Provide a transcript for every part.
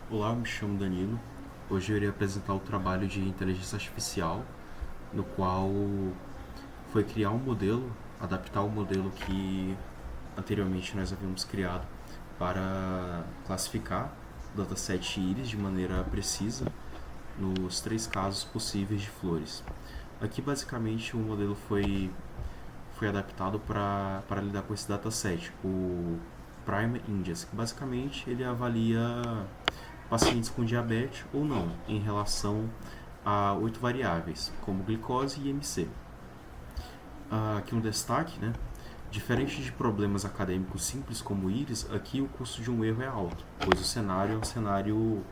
Olá, me chamo Danilo. Hoje eu irei apresentar o trabalho de inteligência artificial, no qual foi criar um modelo, adaptar o modelo que anteriormente nós havíamos criado para classificar o dataset íris de maneira precisa nos três casos possíveis de flores. Aqui, basicamente, o modelo foi adaptado para lidar com esse dataset, o Prime Index, que basicamente ele avalia pacientes com diabetes ou não, em relação a 8 variáveis, como glicose e IMC. Aqui um destaque, né? Diferente de problemas acadêmicos simples como o íris, aqui o custo de um erro é alto, pois o cenário é um cenário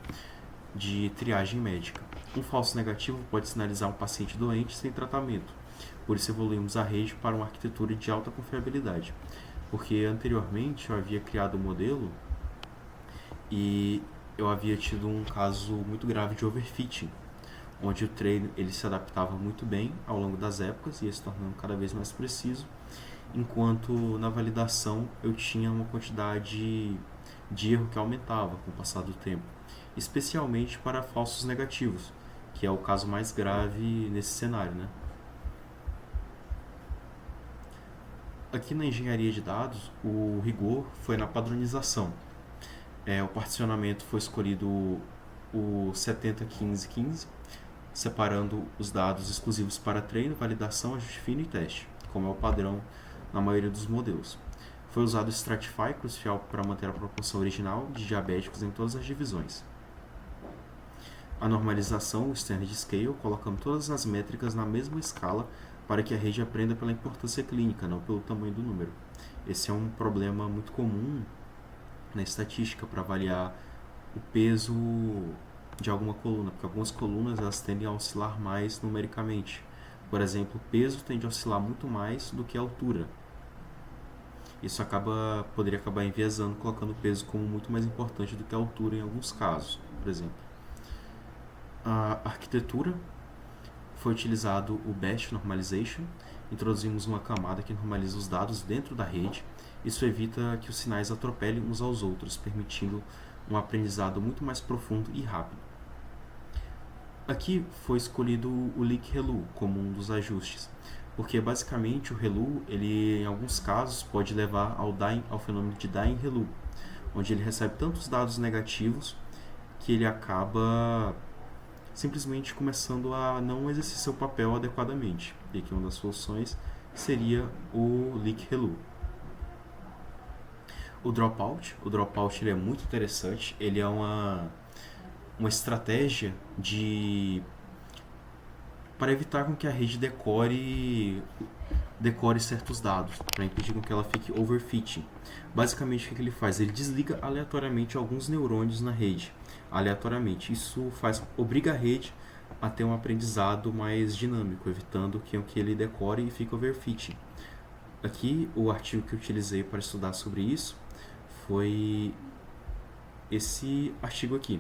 de triagem médica. Um falso negativo pode sinalizar um paciente doente sem tratamento, por isso evoluímos a rede para uma arquitetura de alta confiabilidade, porque anteriormente eu havia criado um modelo e eu havia tido um caso muito grave de overfitting, onde o treino ele se adaptava muito bem ao longo das épocas e ia se tornando cada vez mais preciso, enquanto na validação eu tinha uma quantidade de erro que aumentava com o passar do tempo, especialmente para falsos negativos, que é o caso mais grave nesse cenário, né? Aqui na engenharia de dados, o rigor foi na padronização. O particionamento foi escolhido o 70-15-15, separando os dados exclusivos para treino, validação, ajuste fino e teste, como é o padrão na maioria dos modelos. Foi usado o Stratify crucial para manter a proporção original de diabéticos em todas as divisões. A normalização, o Standard Scale, colocando todas as métricas na mesma escala para que a rede aprenda pela importância clínica, não pelo tamanho do número. Esse é um problema muito comum na estatística para avaliar o peso de alguma coluna, porque algumas colunas elas tendem a oscilar mais numericamente. Por exemplo, o peso tende a oscilar muito mais do que a altura. Isso poderia acabar enviesando, colocando o peso como muito mais importante do que a altura em alguns casos, por exemplo. A arquitetura foi utilizado o Batch Normalization, introduzimos uma camada que normaliza os dados dentro da rede. Isso evita que os sinais atropelem uns aos outros, permitindo um aprendizado muito mais profundo e rápido. Aqui foi escolhido o Leak Relu como um dos ajustes, porque basicamente o Relu, ele em alguns casos pode levar ao fenômeno de Dying Relu, onde ele recebe tantos dados negativos que ele acaba simplesmente começando a não exercer seu papel adequadamente. E aqui uma das soluções seria o Leak Relu. O Dropout ele é muito interessante, ele é uma estratégia para evitar com que a rede decore certos dados, para impedir com que ela fique overfitting. Basicamente, o que ele faz? Ele desliga aleatoriamente alguns neurônios na rede, aleatoriamente. Isso obriga a rede a ter um aprendizado mais dinâmico, evitando que ele decore e fique overfitting. Aqui, o artigo que eu utilizei para estudar sobre isso foi esse artigo aqui.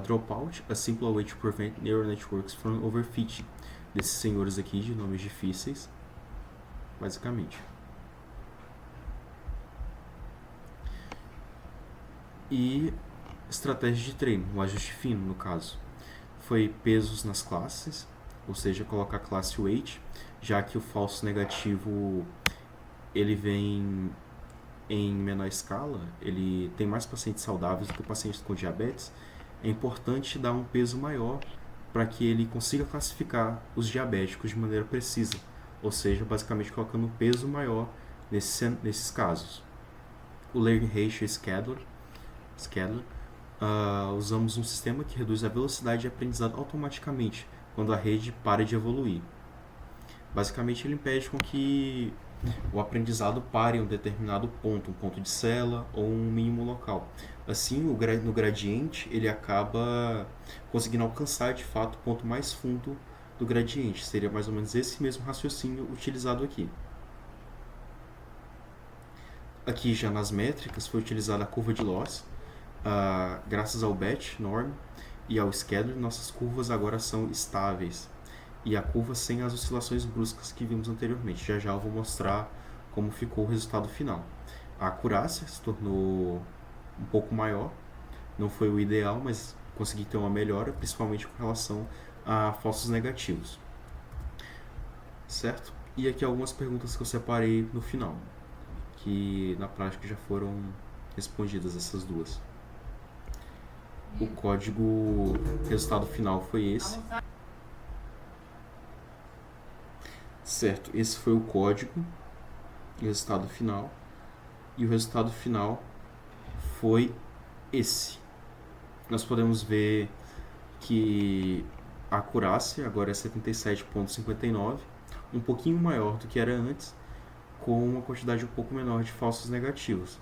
Dropout, a simple way to prevent neural networks from overfitting, desses senhores aqui de nomes difíceis, basicamente. E estratégia de treino, o ajuste fino no caso, foi pesos nas classes, ou seja, colocar a classe weight, já que o falso negativo ele vem em menor escala, ele tem mais pacientes saudáveis do que pacientes com diabetes, é importante dar um peso maior para que ele consiga classificar os diabéticos de maneira precisa, ou seja, basicamente colocando um peso maior nesses casos. O Learning Ratio Scheduler, usamos um sistema que reduz a velocidade de aprendizado automaticamente quando a rede para de evoluir. Basicamente, ele impede com que o aprendizado pare em um determinado ponto, um ponto de cela ou um mínimo local. Assim, no gradiente, ele acaba conseguindo alcançar de fato o ponto mais fundo do gradiente. Seria mais ou menos esse mesmo raciocínio utilizado aqui. Aqui já nas métricas foi utilizada a curva de loss. Graças ao batch norm e ao scheduler, nossas curvas agora são estáveis e a curva sem as oscilações bruscas que vimos anteriormente. Já já eu vou mostrar como ficou o resultado final. A acurácia se tornou um pouco maior, Não foi o ideal, mas consegui ter uma melhora, principalmente com relação a falsos negativos. Certo? E aqui algumas perguntas que eu separei no final, que na prática já foram respondidas essas duas. O código resultado final foi esse. Certo, esse foi o código resultado final. E o resultado final foi esse. Nós podemos ver que a acurácia agora é 77,59, um pouquinho maior do que era antes, com uma quantidade um pouco menor de falsos negativos.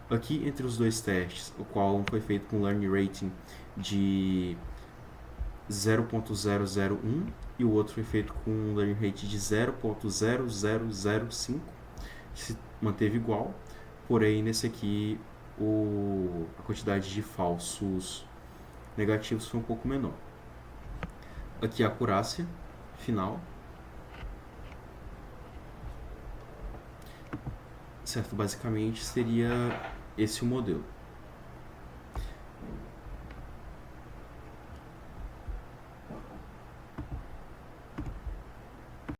Aqui entre os dois testes, o qual foi feito com learning rating de 0.001 e o outro foi feito com um learning rate de 0.0005, que se manteve igual, porém nesse aqui a quantidade de falsos negativos foi um pouco menor. Aqui a acurácia final. Certo, basicamente seria esse o modelo.